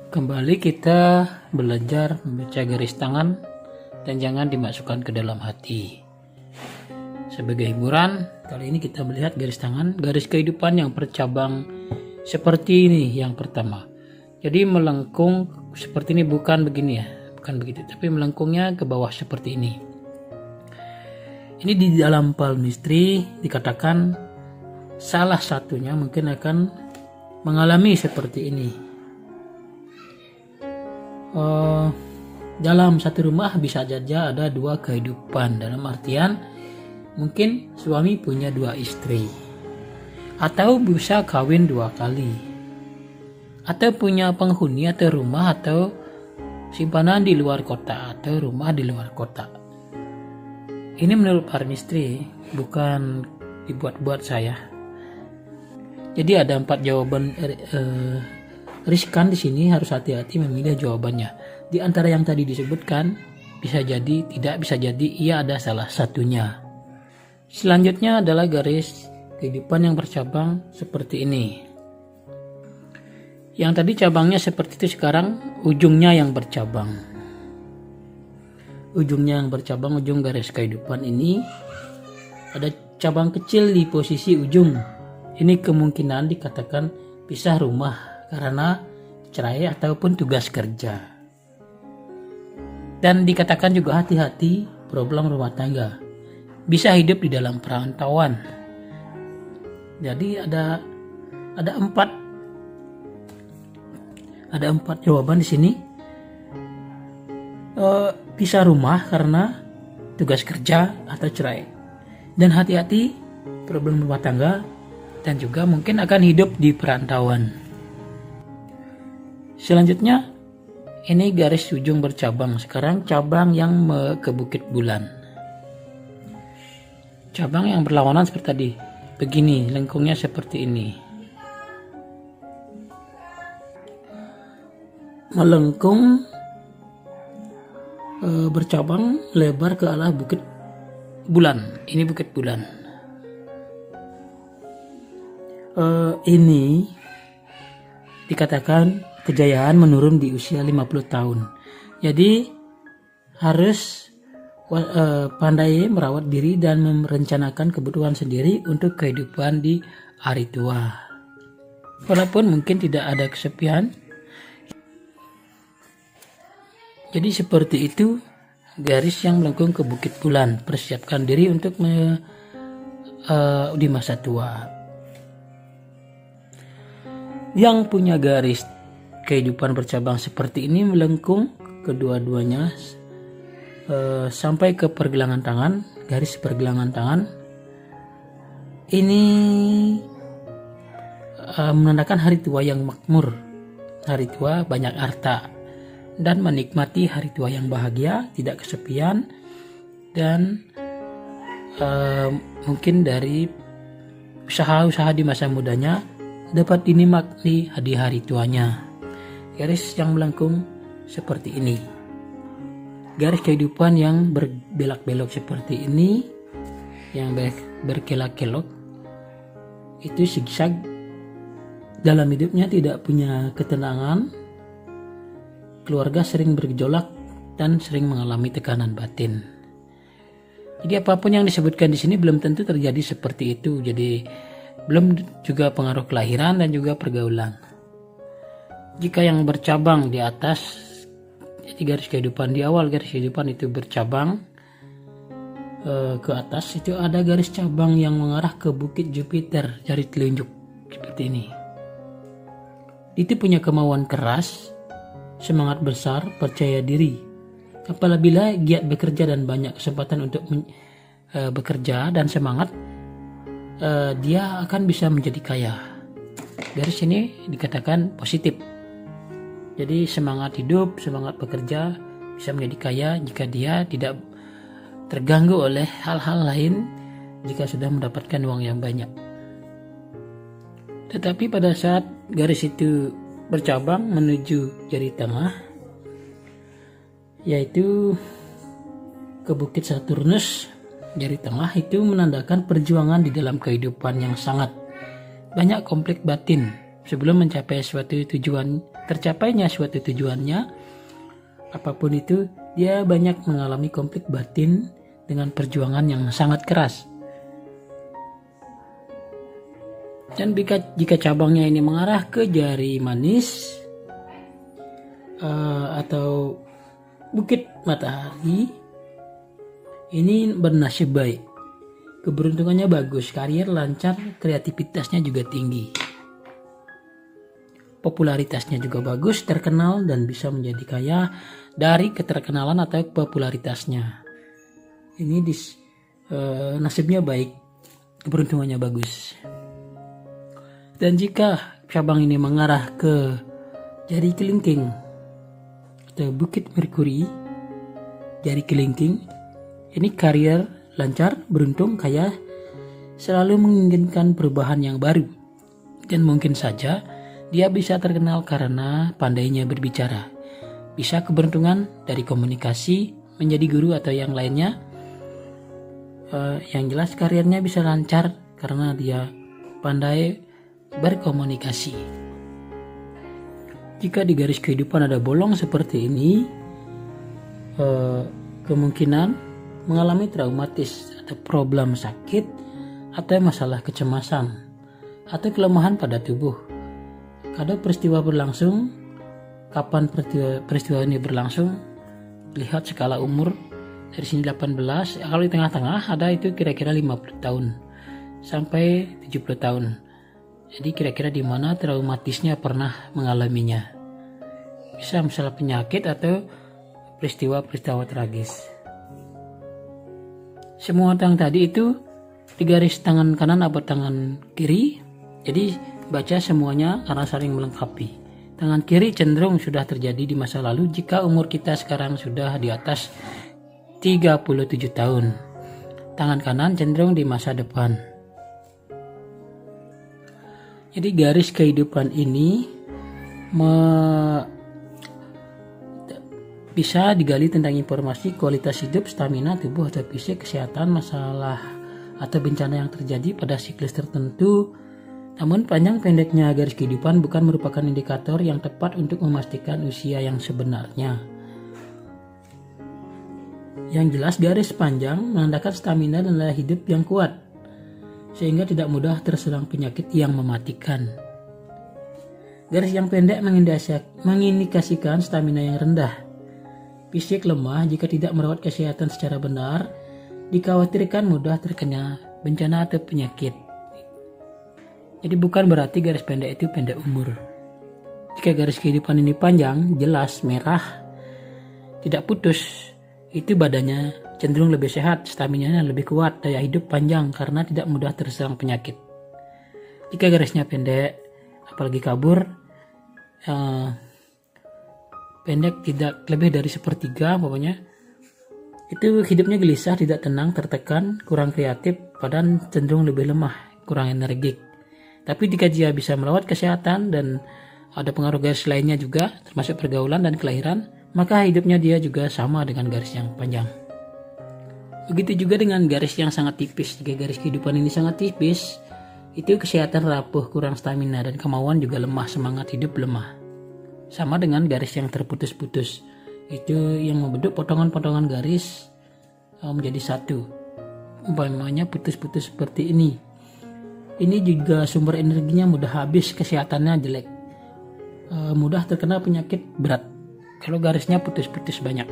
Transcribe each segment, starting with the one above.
Kembali kita belajar membaca garis tangan dan jangan dimasukkan ke dalam hati. Sebagai hiburan, kali ini kita melihat garis tangan, garis kehidupan yang bercabang seperti ini yang pertama. Jadi melengkung seperti ini, bukan begini ya, bukan begitu, tapi melengkungnya ke bawah seperti ini. Ini di dalam palmistry dikatakan salah satunya mungkin akan mengalami seperti ini. Dalam satu rumah bisa saja ada dua kehidupan, dalam artian mungkin suami punya dua istri, atau bisa kawin dua kali, atau punya penghuni atau rumah atau simpanan di luar kota atau rumah di luar kota. Ini menurut palmistry, bukan dibuat-buat saya. Jadi ada 4 jawaban riskan di sini, harus hati-hati memilih jawabannya. Di antara yang tadi disebutkan, bisa jadi, tidak bisa jadi, ia ada salah satunya. Selanjutnya adalah garis kehidupan yang bercabang seperti ini. Yang tadi cabangnya seperti itu, sekarang ujungnya yang bercabang. Ujungnya yang bercabang, ujung garis kehidupan ini ada cabang kecil di posisi ujung. Ini kemungkinan dikatakan pisah rumah karena cerai ataupun tugas kerja. Dan dikatakan juga hati-hati problem rumah tangga. Bisa hidup di dalam perantauan. Jadi ada 4 jawaban di sini. Pisah rumah karena tugas kerja atau cerai. Dan hati-hati problem rumah tangga, dan juga mungkin akan hidup di perantauan. Selanjutnya ini garis ujung bercabang. Sekarang cabang yang ke Bukit Bulan. Cabang yang berlawanan seperti tadi. Begini, lengkungnya seperti ini. Melengkung bercabang lebar ke arah Bukit Bulan. Ini Bukit Bulan. Ini dikatakan kejayaan menurun di usia 50 tahun. Jadi harus pandai merawat diri dan merencanakan kebutuhan sendiri untuk kehidupan di hari tua. Walaupun mungkin tidak ada kesepian. Jadi seperti itu garis yang melengkung ke Bukit Bulan. Persiapkan diri untuk di masa tua. Yang punya garis kehidupan bercabang seperti ini melengkung kedua-duanya sampai ke pergelangan tangan, garis pergelangan tangan. Ini menandakan hari tua yang makmur, hari tua banyak harta, dan menikmati hari tua yang bahagia, tidak kesepian, dan mungkin dari usaha-usaha di masa mudanya dapat dinikmati di hari tuanya. Garis yang melengkung seperti ini. Garis kehidupan yang berbelok-belok seperti ini, yang berkelok-kelok, itu zigzag. Dalam hidupnya tidak punya ketenangan, keluarga sering bergejolak dan sering mengalami tekanan batin. Jadi apapun yang disebutkan di sini belum tentu terjadi seperti itu. Jadi belum juga pengaruh kelahiran dan juga pergaulan. Jika yang bercabang di atas, jadi garis kehidupan di awal garis kehidupan itu bercabang ke atas, itu ada garis cabang yang mengarah ke Bukit Jupiter, jari telunjuk seperti ini. Itu punya kemauan keras, semangat besar, percaya diri. Apabila giat bekerja dan banyak kesempatan untuk bekerja dan semangat, dia akan bisa menjadi kaya. Garis ini dikatakan positif. Jadi semangat hidup, semangat bekerja, bisa menjadi kaya jika dia tidak terganggu oleh hal-hal lain jika sudah mendapatkan uang yang banyak. Tetapi pada saat garis itu bercabang menuju jari tengah, yaitu ke Bukit Saturnus, jari tengah itu menandakan perjuangan di dalam kehidupan yang sangat banyak konflik batin, sebelum mencapai suatu tujuan, tercapainya suatu tujuannya, apapun itu, dia banyak mengalami konflik batin dengan perjuangan yang sangat keras. Dan jika cabangnya ini mengarah ke jari manis atau bukit matahari, ini bernasib baik. Keberuntungannya bagus, karier lancar, kreativitasnya juga tinggi. Popularitasnya juga bagus, terkenal dan bisa menjadi kaya dari keterkenalan atau popularitasnya. Ini nasibnya baik, keberuntungannya bagus. Dan jika cabang ini mengarah ke jari kelingking atau bukit Merkuri, jari kelingking, ini karier lancar, beruntung, kaya, selalu menginginkan perubahan yang baru. Dan mungkin saja dia bisa terkenal karena pandainya berbicara. Bisa keberuntungan dari komunikasi, menjadi guru atau yang lainnya. Yang jelas karirnya bisa lancar karena dia pandai berkomunikasi. Jika di garis kehidupan ada bolong seperti ini, kemungkinan mengalami traumatis atau problem sakit atau masalah kecemasan atau kelemahan pada tubuh. Kadang peristiwa berlangsung, kapan peristiwa ini berlangsung, lihat skala umur dari sini 18, kalau di tengah-tengah ada itu kira-kira 50 tahun sampai 70 tahun. Jadi kira-kira di mana traumatisnya pernah mengalaminya. Bisa misalnya penyakit atau peristiwa-peristiwa tragis. Semua yang tadi itu di garis tangan kanan atau tangan kiri. Jadi baca semuanya karena saling melengkapi. Tangan kiri cenderung sudah terjadi di masa lalu jika umur kita sekarang sudah di atas 37 tahun. Tangan kanan cenderung di masa depan. Jadi garis kehidupan ini bisa digali tentang informasi kualitas hidup, stamina, tubuh atau fisik, kesehatan, masalah atau bencana yang terjadi pada siklus tertentu. Namun panjang pendeknya garis kehidupan bukan merupakan indikator yang tepat untuk memastikan usia yang sebenarnya. Yang jelas garis panjang menandakan stamina dan daya hidup yang kuat, sehingga tidak mudah terserang penyakit yang mematikan. Garis yang pendek mengindikasikan stamina yang rendah. Fisik lemah jika tidak merawat kesehatan secara benar, dikhawatirkan mudah terkena bencana atau penyakit. Jadi bukan berarti garis pendek itu pendek umur. Jika garis kehidupan ini panjang, jelas, merah, tidak putus, itu badannya cenderung lebih sehat, stamina lebih kuat, daya hidup panjang karena tidak mudah terserang penyakit. Jika garisnya pendek, apalagi kabur, pendek tidak lebih dari sepertiga pokoknya, itu hidupnya gelisah, tidak tenang, tertekan, kurang kreatif, badan cenderung lebih lemah, kurang energik. Tapi jika dia bisa merawat kesehatan dan ada pengaruh garis lainnya juga, termasuk pergaulan dan kelahiran, maka hidupnya dia juga sama dengan garis yang panjang. Begitu juga dengan garis yang sangat tipis. Jika garis kehidupan ini sangat tipis, itu kesehatan rapuh, kurang stamina, dan kemauan juga lemah, semangat hidup lemah. Sama dengan garis yang terputus-putus, itu yang membentuk potongan-potongan garis menjadi satu. Umpamanya putus-putus seperti ini. Ini juga sumber energinya mudah habis, kesehatannya jelek, mudah terkena penyakit berat kalau garisnya putus-putus banyak.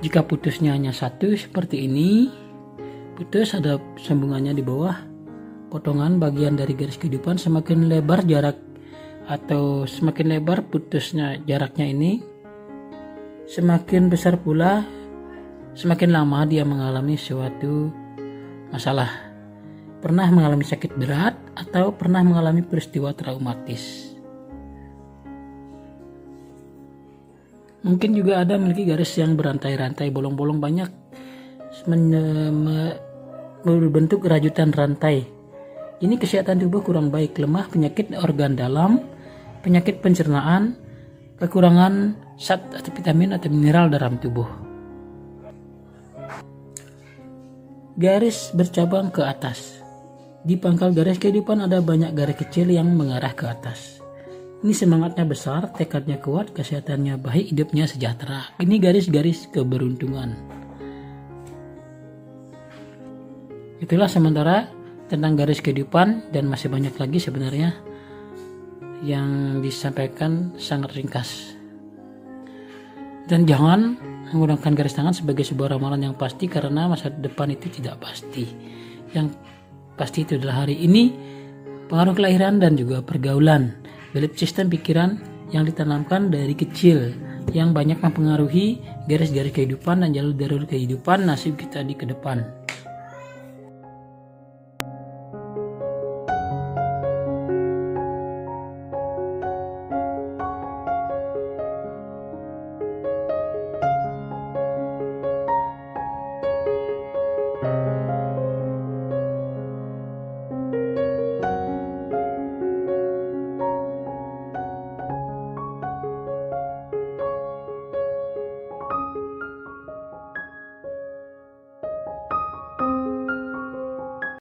Jika putusnya hanya satu seperti ini, putus ada sambungannya di bawah, potongan bagian dari garis kehidupan, semakin lebar jarak atau semakin lebar putusnya jaraknya ini, semakin besar pula, semakin lama dia mengalami suatu masalah. Pernah mengalami sakit berat atau pernah mengalami peristiwa traumatis. Mungkin juga ada memiliki garis yang berantai-rantai, bolong-bolong banyak, berbentuk rajutan rantai. Ini kesehatan tubuh kurang baik, lemah, penyakit organ dalam, penyakit pencernaan, kekurangan zat atau vitamin atau mineral dalam tubuh. Garis bercabang ke atas. Di pangkal garis kehidupan ada banyak garis kecil yang mengarah ke atas. Ini semangatnya besar, tekadnya kuat, kesehatannya baik, hidupnya sejahtera. Ini garis-garis keberuntungan. Itulah sementara tentang garis kehidupan, dan masih banyak lagi sebenarnya yang disampaikan sangat ringkas. Dan jangan menggunakan garis tangan sebagai sebuah ramalan yang pasti, karena masa depan itu tidak pasti. Yang pasti itu adalah hari ini, pengaruh kelahiran dan juga pergaulan, belief sistem pikiran yang ditanamkan dari kecil yang banyak mempengaruhi garis-garis kehidupan dan jalur-jalur kehidupan nasib kita di ke depan.